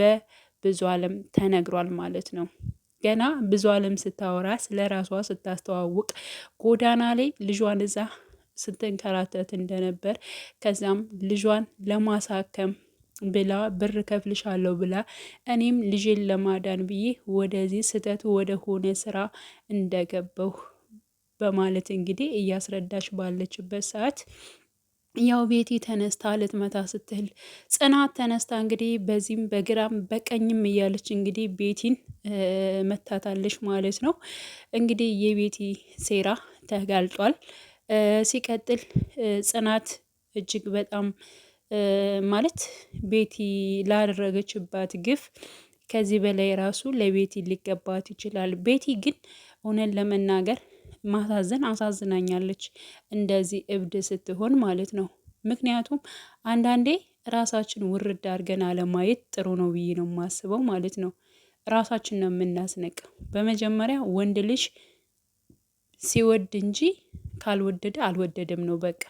በብዙ አለም ተነግሯል ማለት ነው። ገና ብዙ አለም ስታወራ ስለ ራሷ ስታስተዋውቅ ጎዳና ላይ ልጇን እዛ ስትንከራተት እንደነበር ከዛም ልጇን ለማሳከም ብላ ብር ከፍልሻለሁ ብላ እኔም ልጄን ለማዳን ብዬ ወደዚህ ስህተቱ ወደ ሆነ ስራ እንደገባሁ በማለት እንግዲህ እያስረዳች ባለችበት ሰዓት ያው ቤቲ ተነስታ ልትመታ ስትል ጽናት ተነስታ እንግዲህ በዚህም በግራም በቀኝም እያለች እንግዲህ ቤቲን መታታለች ማለት ነው። እንግዲህ የቤቲ ሴራ ተጋልጧል። ሲቀጥል ጽናት እጅግ በጣም ማለት ቤቲ ላደረገችባት ግፍ ከዚህ በላይ ራሱ ለቤቲ ሊገባት ይችላል። ቤቲ ግን እውነት ለመናገር ማሳዘን አሳዝናኛለች፣ እንደዚህ እብድ ስትሆን ማለት ነው። ምክንያቱም አንዳንዴ ራሳችን ውርድ አድርገን አለማየት ጥሩ ነው ብዬ ነው የማስበው ማለት ነው። ራሳችን ነው የምናስነቀው። በመጀመሪያ ወንድ ልጅ ሲወድ እንጂ ካልወደደ አልወደደም ነው በቃ።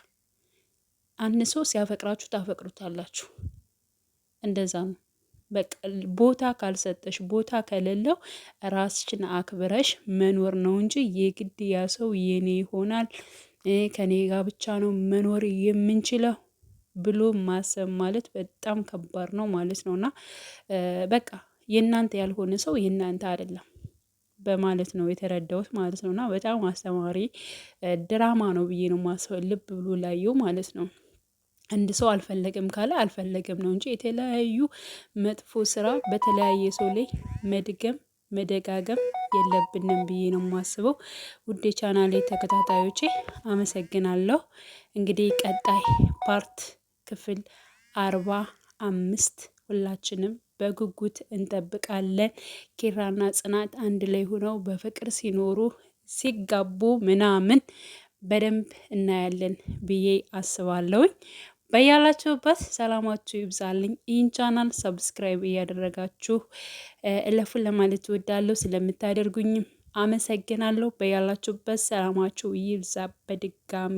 አንድ ሰው ሲያፈቅራችሁ ታፈቅሩታላችሁ፣ እንደዛ ነው በቃ። ቦታ ካልሰጠሽ ቦታ ከሌለው ራስሽን አክብረሽ መኖር ነው እንጂ የግድ ያ ሰው የኔ ይሆናል ከኔ ጋር ብቻ ነው መኖር የምንችለው ብሎ ማሰብ ማለት በጣም ከባድ ነው ማለት ነውና በቃ የእናንተ ያልሆነ ሰው የእናንተ አይደለም በማለት ነው የተረዳሁት ማለት ነውና በጣም አስተማሪ ድራማ ነው ብዬ ነው ማስበው፣ ልብ ብሎ ላየው ማለት ነው። አንድ ሰው አልፈለገም ካለ አልፈለገም ነው እንጂ የተለያዩ መጥፎ ስራ በተለያየ ሰው ላይ መደጋገም የለብንም ብዬ ነው የማስበው። ውድ ቻናሌ ተከታታዮቼ አመሰግናለሁ። እንግዲህ ቀጣይ ፓርት ክፍል 45 ሁላችንም በጉጉት እንጠብቃለን። ኪራና ጽናት አንድ ላይ ሆነው በፍቅር ሲኖሩ ሲጋቡ ምናምን በደንብ እናያለን ብዬ አስባለሁኝ። በያላችሁበት ሰላማችሁ ይብዛልኝ። ይህን ቻናል ሰብስክራይብ እያደረጋችሁ እለፉን ለማለት እወዳለሁ። ስለምታደርጉኝም አመሰግናለሁ። በያላችሁበት ሰላማችሁ ይብዛ በድጋሚ